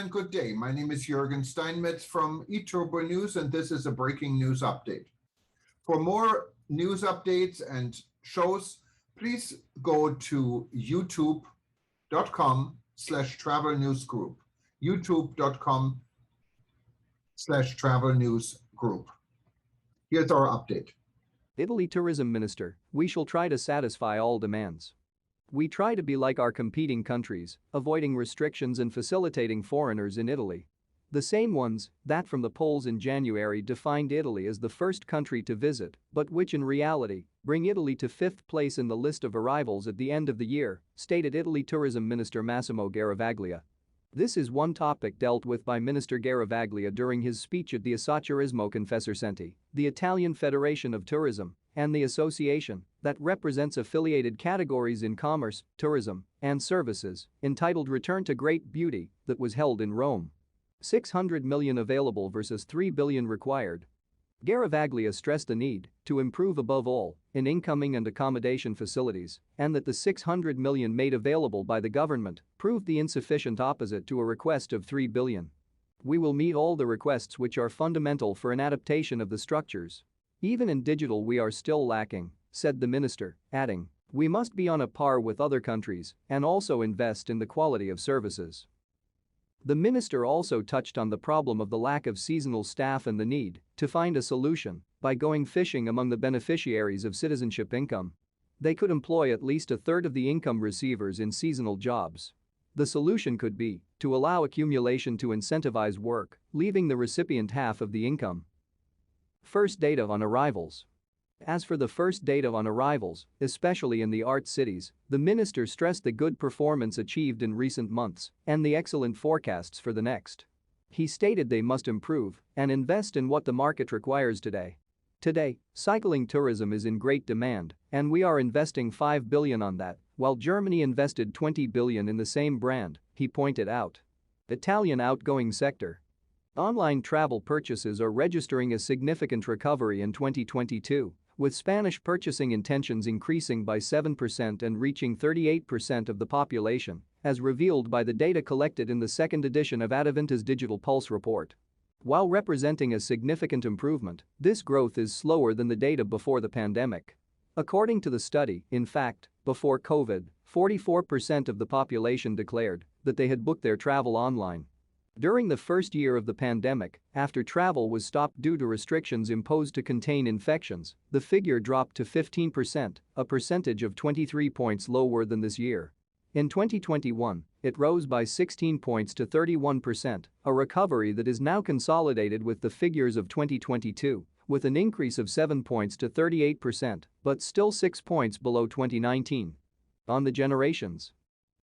and good day. My name is Jürgen Steinmetz from eTurboNews, and this is a breaking news update. For more news updates and shows, please go to youtube.com/travel news group. youtube.com/travel news group. Here's our update. Italy Tourism Minister, we shall try to satisfy all demands. We try to be like our competing countries, avoiding restrictions and facilitating foreigners in Italy. The same ones that from the polls in January defined Italy as the first country to visit, but which in reality bring Italy to fifth place in the list of arrivals at the end of the year, stated Italy Tourism Minister Massimo Garavaglia. This is one topic dealt with by Minister Garavaglia during his speech at the Associazione Confesercenti, the Italian Federation of Tourism, and the association that represents affiliated categories in commerce, tourism, and services, entitled Return to Great Beauty, that was held in Rome. 600 million available versus 3 billion required. Garavaglia stressed the need to improve above all in incoming and accommodation facilities, and that the 600 million made available by the government proved the insufficient opposite to a request of 3 billion. We will meet all the requests which are fundamental for an adaptation of the structures. Even in digital we are still lacking, said the minister, adding, we must be on a par with other countries and also invest in the quality of services. The minister also touched on the problem of the lack of seasonal staff and the need to find a solution by going fishing among the beneficiaries of citizenship income. They could employ at least a third of the income receivers in seasonal jobs. The solution could be to allow accumulation to incentivize work, leaving the recipient half of the income. First data on arrivals. As for the first data on arrivals, especially in the art cities, the minister stressed the good performance achieved in recent months and the excellent forecasts for the next. He stated they must improve and invest in what the market requires today. Today, cycling tourism is in great demand, and we are investing 5 billion on that, while Germany invested 20 billion in the same brand, he pointed out. Italian outgoing sector. Online travel purchases are registering a significant recovery in 2022. With Spanish purchasing intentions increasing by 7% and reaching 38% of the population, as revealed by the data collected in the second edition of Adevinta's Digital Pulse report. While representing a significant improvement, this growth is slower than the data before the pandemic. According to the study, in fact, before COVID, 44% of the population declared that they had booked their travel online. During the first year of the pandemic, after travel was stopped due to restrictions imposed to contain infections, the figure dropped to 15%, a percentage of 23 points lower than this year. In 2021, it rose by 16 points to 31%, a recovery that is now consolidated with the figures of 2022, with an increase of 7 points to 38%, but still 6 points below 2019. On the generations.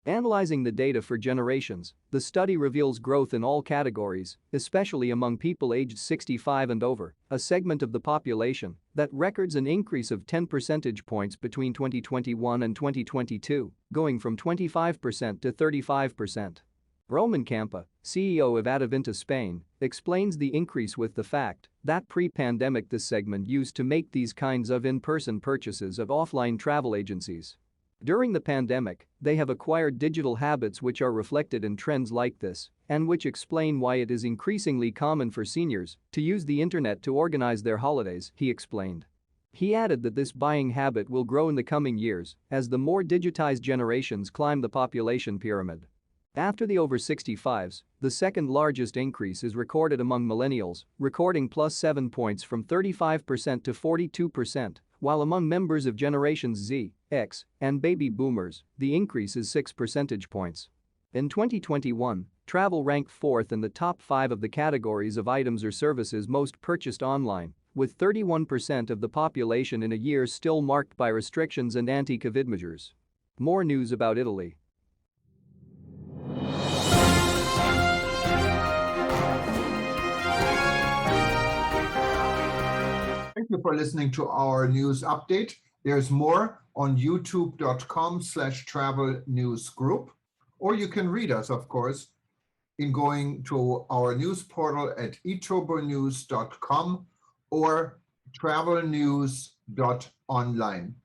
Analyzing the data for generations, the study reveals growth in all categories, especially among people aged 65 and over, a segment of the population that records an increase of 10 percentage points between 2021 and 2022, going from 25% to 35%. Roman Campa, CEO of Adevinta Spain, explains the increase with the fact that pre-pandemic this segment used to make these kinds of in-person purchases of offline travel agencies. During the pandemic, they have acquired digital habits which are reflected in trends like this and which explain why it is increasingly common for seniors to use the internet to organize their holidays, he explained. He added that this buying habit will grow in the coming years as the more digitized generations climb the population pyramid. After the over 65s, the second largest increase is recorded among millennials, recording plus 7 points from 35% to 42%, while among members of generations Z, X, and baby boomers, the increase is 6 percentage points. In 2021, travel ranked fourth in the top 5 of the categories of items or services most purchased online, with 31% of the population in a year still marked by restrictions and anti-COVID measures. More news about Italy. Thank you for listening to our news update. There's more on youtube.com/travel news group, or you can read us, of course, in going to our news portal at eTurboNews.com or travelnews.online.